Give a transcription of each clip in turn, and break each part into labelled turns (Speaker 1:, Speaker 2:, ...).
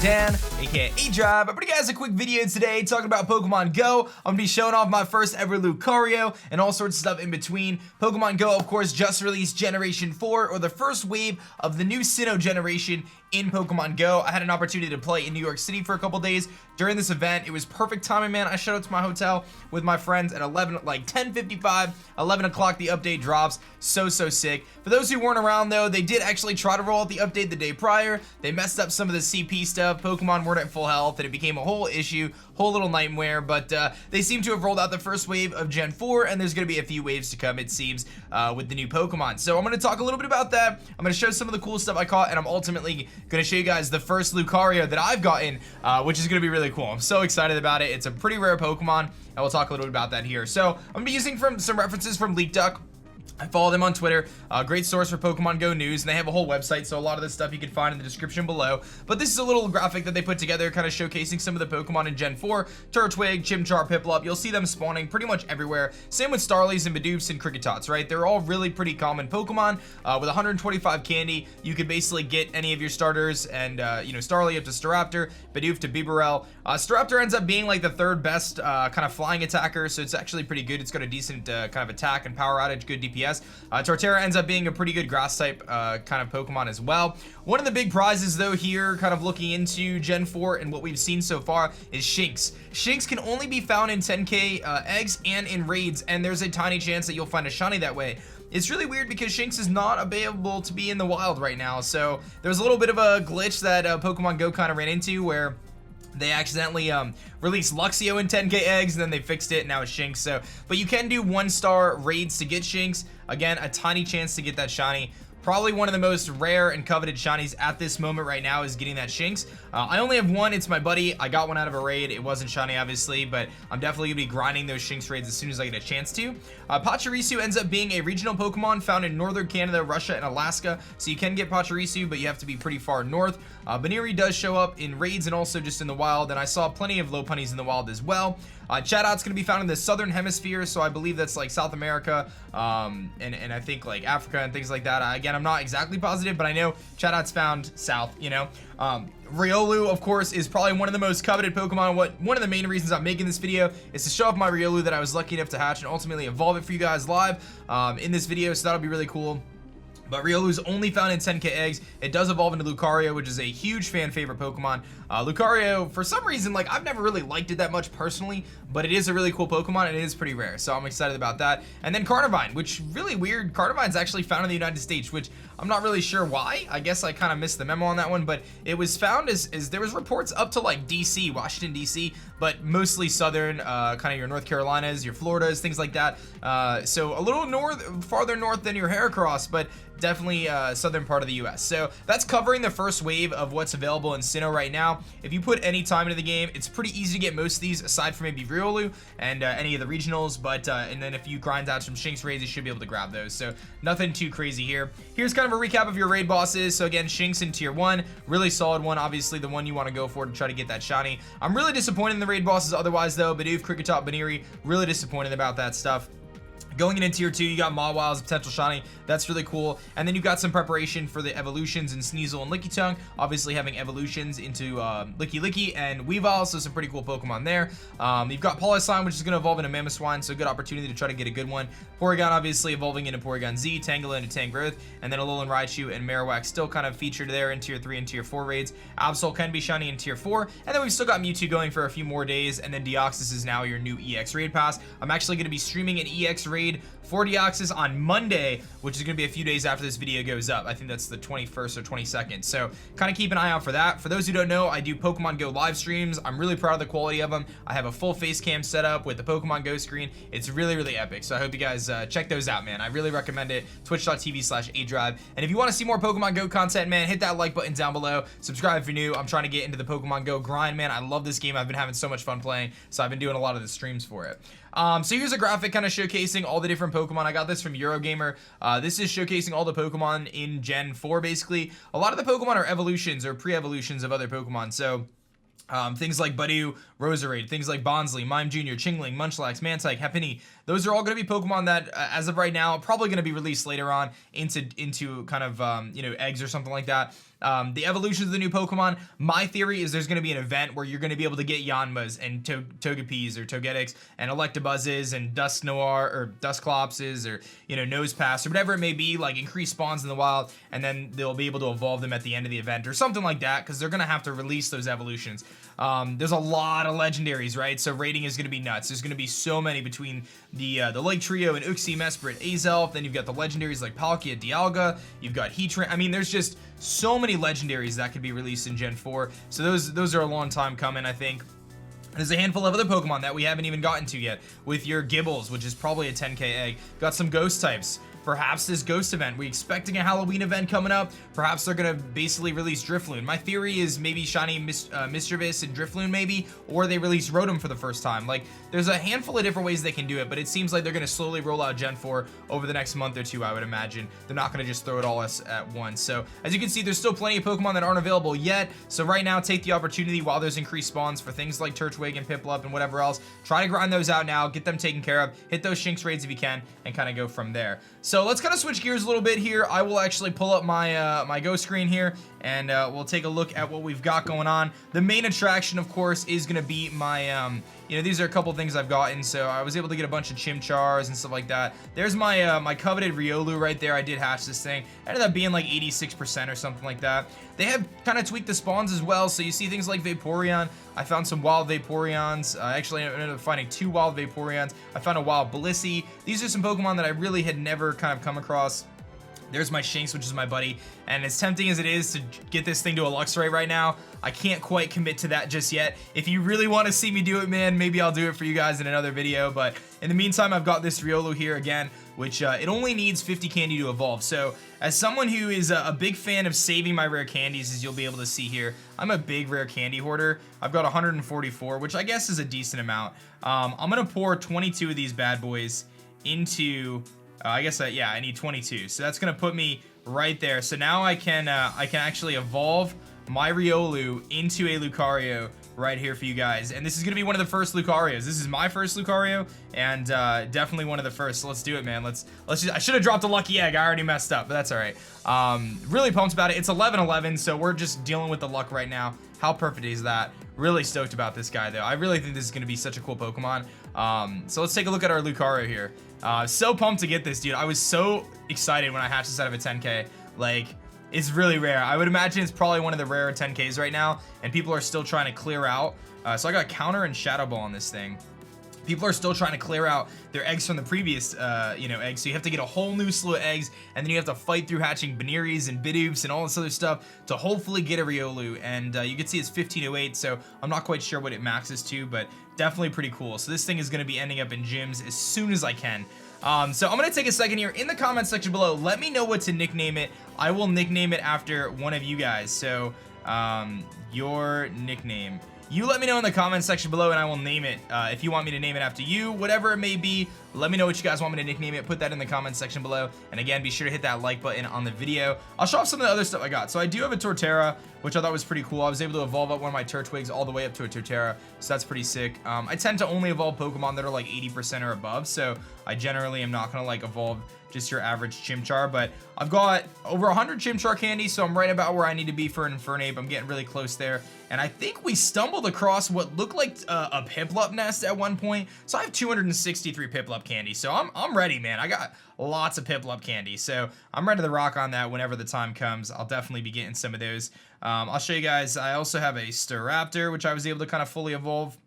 Speaker 1: Dan, aka aDrive. I'm bringing you guys a quick video today talking about Pokemon Go. I'm gonna be showing off my first ever Lucario and all sorts of stuff in between. Pokemon Go, of course, just released Generation 4, or the first wave of the new Sinnoh generation in Pokemon Go. I had an opportunity to play in New York City for a couple days during this event. It was perfect timing, man. I showed up to my hotel with my friends at 10:55, 11 o'clock. The update drops. So sick. For those who weren't around though, they did actually try to roll out the update the day prior. They messed up some of the CP stuff. Pokemon weren't at full health and it became a whole issue, whole little nightmare, but they seem to have rolled out the first wave of Gen 4 and there's gonna be a few waves to come, it seems, with the new Pokemon. So I'm gonna talk a little bit about that. I'm gonna show some of the cool stuff I caught, and I'm ultimately gonna show you guys the first Lucario that I've gotten, which is gonna be really cool. I'm so excited about it. It's a pretty rare Pokemon, and we'll talk a little bit about that here. So I'm gonna be using some references from LeakDuck. I follow them on Twitter, great source for Pokemon Go news, and they have a whole website, so a lot of this stuff you can find in the description below. But this is a little graphic that they put together, kind of showcasing some of the Pokemon in Gen 4, Turtwig, Chimchar, Piplup. You'll see them spawning pretty much everywhere. Same with Starlies and Bidoofs and Cricketots, right? They're all really pretty common Pokemon. With 125 candy, you could basically get any of your starters, and Starly up to Staraptor, Bidoof to Bibarel. Staraptor ends up being like the third best kind of flying attacker, so it's actually pretty good. It's got a decent kind of attack and power outage, good DPS. Torterra ends up being a pretty good grass type kind of Pokemon as well. One of the big prizes though here, kind of looking into Gen 4 and what we've seen so far, is Shinx. Shinx can only be found in 10k eggs and in raids, and there's a tiny chance that you'll find a shiny that way. It's really weird because Shinx is not available to be in the wild right now, so there's a little bit of a glitch that Pokemon Go kind of ran into where they accidentally released Luxio in 10k eggs, and then they fixed it, and now it's Shinx. So, but you can do 1-star raids to get Shinx. Again, a tiny chance to get that shiny. Probably one of the most rare and coveted shinies at this moment right now is getting that Shinx. I only have one. It's my buddy. I got one out of a raid. It wasn't shiny, obviously, but I'm definitely going to be grinding those Shinx raids as soon as I get a chance to. Pachirisu ends up being a regional Pokemon found in northern Canada, Russia, and Alaska, so you can get Pachirisu, but you have to be pretty far north. Baniri does show up in raids and also just in the wild, and I saw plenty of Lopunnies in the wild as well. Chatot going to be found in the southern hemisphere, so I believe that's like South America, and I think like Africa and things like that. Again, I'm not exactly positive, but I know Chatot's found south, Riolu, of course, is probably one of the most coveted Pokemon. One of the main reasons I'm making this video is to show off my Riolu that I was lucky enough to hatch and ultimately evolve it for you guys live in this video, so that'll be really cool. But Riolu's only found in 10k eggs. It does evolve into Lucario, which is a huge fan favorite Pokemon. Lucario, for some reason, like, I've never really liked it that much personally, but it is a really cool Pokemon and it is pretty rare, so I'm excited about that. And then Carnivine, which really weird. Carnivine's actually found in the United States, which I'm not really sure why. I guess I kind of missed the memo on that one, but it was found as there was reports up to like DC, Washington DC, but mostly southern, kind of your North Carolinas, your Floridas, things like that. So a little farther north than your Heracross, but definitely southern part of the US. So that's covering the first wave of what's available in Sinnoh right now. If you put any time into the game, it's pretty easy to get most of these, aside from maybe Riolu and any of the regionals, but and then if you grind out some Shinx raids, you should be able to grab those. So nothing too crazy here. Here's kind of a recap of your raid bosses. So again, Shinx in tier 1, really solid one, obviously the one you want to go for to try to get that shiny. I'm really disappointed in the raid bosses otherwise though. Bidoof, Cricketot, Baniri, really disappointed about that stuff. Going into tier 2, you got Mawile as a potential shiny. That's really cool. And then you got some preparation for the evolutions in Sneasel and Lickitung. Obviously having evolutions into Licky and Weavile, so some pretty cool Pokemon there. You've got Polislime, which is going to evolve into Mamoswine, so good opportunity to try to get a good one. Porygon obviously evolving into Porygon Z, Tangela into Tangrowth, and then Alolan Raichu and Marowak still kind of featured there in tier 3 and tier 4 raids. Absol can be shiny in tier 4, and then we've still got Mewtwo going for a few more days, and then Deoxys is now your new EX raid pass. I'm actually going to be streaming an EX raid for Deoxys on Monday, which is going to be a few days after this video goes up. I think that's the 21st or 22nd, so kind of keep an eye out for that. For those who don't know, I do Pokemon Go live streams. I'm really proud of the quality of them. I have a full face cam set up with the Pokemon Go screen. It's really epic, so I hope you guys check those out, man. I really recommend it. Twitch.tv/aDrive. And if you want to see more Pokemon Go content, man, hit that like button down below. Subscribe if you're new. I'm trying to get into the Pokemon Go grind, man. I love this game. I've been having so much fun playing, so I've been doing a lot of the streams for it. So here's a graphic kind of showcasing all the different Pokemon. I got this from Eurogamer. This is showcasing all the Pokemon in Gen 4, basically. A lot of the Pokemon are evolutions or pre-evolutions of other Pokemon. So things like Bidoof, Roserade, things like Bonsly, Mime Jr., Chingling, Munchlax, Mantike, Happiny. Those are all going to be Pokemon that, as of right now, probably going to be released later on into kind of, eggs or something like that. the evolutions of the new Pokemon. My theory is there's going to be an event where you're going to be able to get Yanmas and Togepis or Togedix and Electabuzzes and Dusknoir or Dusclopses or, you know, Nosepass or whatever it may be, like increase spawns in the wild, and then they'll be able to evolve them at the end of the event or something like that, because they're going to have to release those evolutions. There's a lot of legendaries, right? So rating is going to be nuts. There's going to be so many between the Lake Trio and Uxie, Mesprit, Azelf. Then you've got the legendaries like Palkia, Dialga. You've got Heatran. I mean, there's just so many legendaries that could be released in Gen 4. So those are a long time coming, I think. There's a handful of other Pokemon that we haven't even gotten to yet, with your Gibbles, which is probably a 10k egg. Got some ghost types. Perhaps this ghost event. We're expecting a Halloween event coming up. Perhaps they're gonna basically release Drifloon. My theory is maybe Shiny Mischievous and Drifloon maybe, or they release Rotom for the first time. Like, there's a handful of different ways they can do it, but it seems like they're gonna slowly roll out Gen 4 over the next month or two, I would imagine. They're not gonna just throw it all at once. So, as you can see, there's still plenty of Pokemon that aren't available yet. So right now, take the opportunity while there's increased spawns for things like Turtwig and Piplup and whatever else. Try to grind those out now, get them taken care of, hit those Shinx raids if you can, and kind of go from there. So let's kind of switch gears a little bit here. I will actually pull up my my Go screen here, and we'll take a look at what we've got going on. The main attraction, of course, is going to be my, you know, these are a couple things I've gotten. So I was able to get a bunch of Chimchars and stuff like that. There's my my coveted Riolu right there. I did hatch this thing. Ended up being like 86% or something like that. They have kind of tweaked the spawns as well. So you see things like Vaporeon. I found some wild Vaporeons. Actually, I ended up finding 2 wild Vaporeons. I found a wild Blissey. These are some Pokemon that I really had never kind of come across. There's my Shinx, which is my buddy, and as tempting as it is to get this thing to a Luxray right now, I can't quite commit to that just yet. If you really want to see me do it, man, maybe I'll do it for you guys in another video, but in the meantime, I've got this Riolu here again, which it only needs 50 candy to evolve. So as someone who is a big fan of saving my rare candies, as you'll be able to see here, I'm a big rare candy hoarder. I've got 144, which I guess is a decent amount. I'm gonna pour 22 of these bad boys into I guess yeah, I need 22, so that's gonna put me right there. So now I can actually evolve my Riolu into a Lucario right here for you guys, and this is gonna be one of the first Lucarios. This is my first Lucario, and definitely one of the first. So let's do it, man. Let's just, I should have dropped a lucky egg. I already messed up, but that's all right. Really pumped about it. It's 11-11, so we're just dealing with the luck right now. How perfect is that? Really stoked about this guy, though. I really think this is gonna be such a cool Pokemon. So let's take a look at our Lucario here. So pumped to get this, dude. I was so excited when I hatched this out of a 10k. Like, it's really rare. I would imagine it's probably one of the rarer 10ks right now, and people are still trying to clear out. So I got Counter and Shadow Ball on this thing. People are still trying to clear out their eggs from the previous, you know, eggs. So you have to get a whole new slew of eggs, and then you have to fight through hatching Beneries and Bidoofs and all this other stuff to hopefully get a Riolu. And you can see it's 1508, so I'm not quite sure what it maxes to, but definitely pretty cool. So this thing is going to be ending up in gyms as soon as I can. So I'm going to take a second here in the comment section below. Let me know what to nickname it. I will nickname it after one of you guys. So your nickname. You let me know in the comment section below, and I will name it. If you want me to name it after you, whatever it may be, let me know what you guys want me to nickname it. Put that in the comment section below. And again, be sure to hit that like button on the video. I'll show off some of the other stuff I got. So I do have a Torterra, which I thought was pretty cool. I was able to evolve up one of my Turtwigs all the way up to a Torterra, so that's pretty sick. I tend to only evolve Pokemon that are like 80% or above, so I generally am not gonna like evolve just your average Chimchar, but I've got over 100 Chimchar candy, so I'm right about where I need to be for an Infernape. I'm getting really close there, and I think we stumbled across what looked like a Piplup nest at one point, so I have 263 Piplup candy, so I'm ready, man. I got lots of Piplup candy, so I'm ready to rock on that whenever the time comes. I'll definitely be getting some of those. I'll show you guys. I also have a Staraptor, which I was able to kind of fully evolve.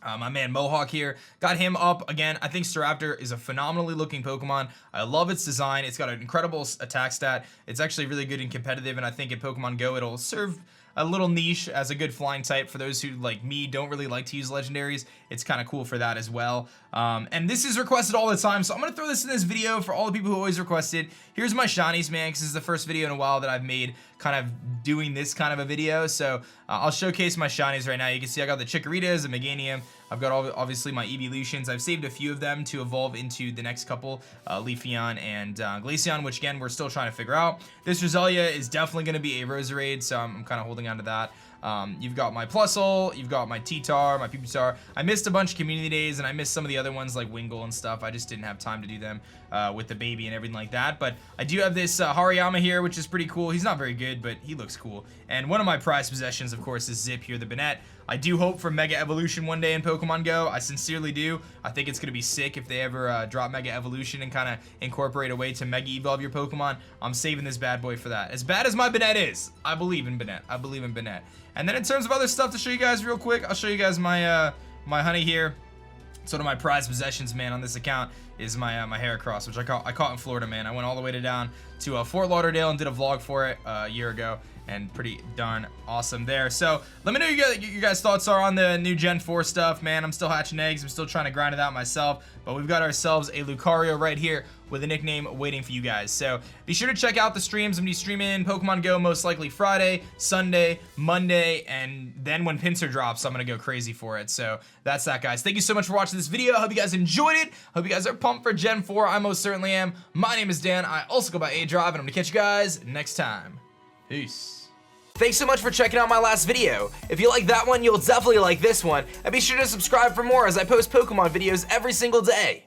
Speaker 1: My man Mohawk here, got him up again. I think Staraptor is a phenomenally looking Pokemon. I love its design. It's got an incredible attack stat. It's actually really good and competitive, and I think in Pokemon Go it'll serve a little niche as a good flying type for those who, like me, don't really like to use legendaries. It's kind of cool for that as well. And this is requested all the time, so I'm gonna throw this in this video for all the people who always requested. Here's my shinies, man, because this is the first video in a while that I've made kind of doing this kind of a video. So I'll showcase my shinies right now. You can see I got the Chikoritas, the Meganium. I've got obviously my Eeveelutions. I've saved a few of them to evolve into the next couple, Leafeon and Glaceon, which again we're still trying to figure out. This Roselia is definitely going to be a Roserade, so I'm kind of holding on to that. You've got my Plusle, you've got my T-Tar, my Pupitar. I missed a bunch of community days, and I missed some of the other ones like Wingull and stuff. I just didn't have time to do them with the baby and everything like that. But I do have this Hariyama here, which is pretty cool. He's not very good, but he looks cool. And one of my prized possessions, of course, is Zip here, the Banette. I do hope for Mega Evolution one day in Pokemon Go. I sincerely do. I think it's going to be sick if they ever drop Mega Evolution and kind of incorporate a way to Mega Evolve your Pokemon. I'm saving this bad boy for that. As bad as my Banette is, I believe in Banette. I believe in Banette. And then in terms of other stuff to show you guys real quick, I'll show you guys my my honey here. It's one of my prized possessions, man, on this account is my my Heracross, which I caught in Florida, man. I went all the way down to Fort Lauderdale and did a vlog for it a year ago, and pretty darn awesome there. So let me know you guys' thoughts are on the new Gen 4 stuff, man. I'm still hatching eggs. I'm still trying to grind it out myself, but we've got ourselves a Lucario right here with a nickname waiting for you guys. So be sure to check out the streams. I'm gonna be streaming Pokemon Go most likely Friday, Sunday, Monday, and then when Pinsir drops, I'm gonna go crazy for it. So that's that, guys. Thank you so much for watching this video. I hope you guys enjoyed it. Hope you guys are pumped for Gen 4. I most certainly am. My name is Dan. I also go by aDrive, and I'm gonna catch you guys next time. Peace. Thanks so much for checking out my last video. If you like that one, you'll definitely like this one, and be sure to subscribe for more as I post Pokemon videos every single day.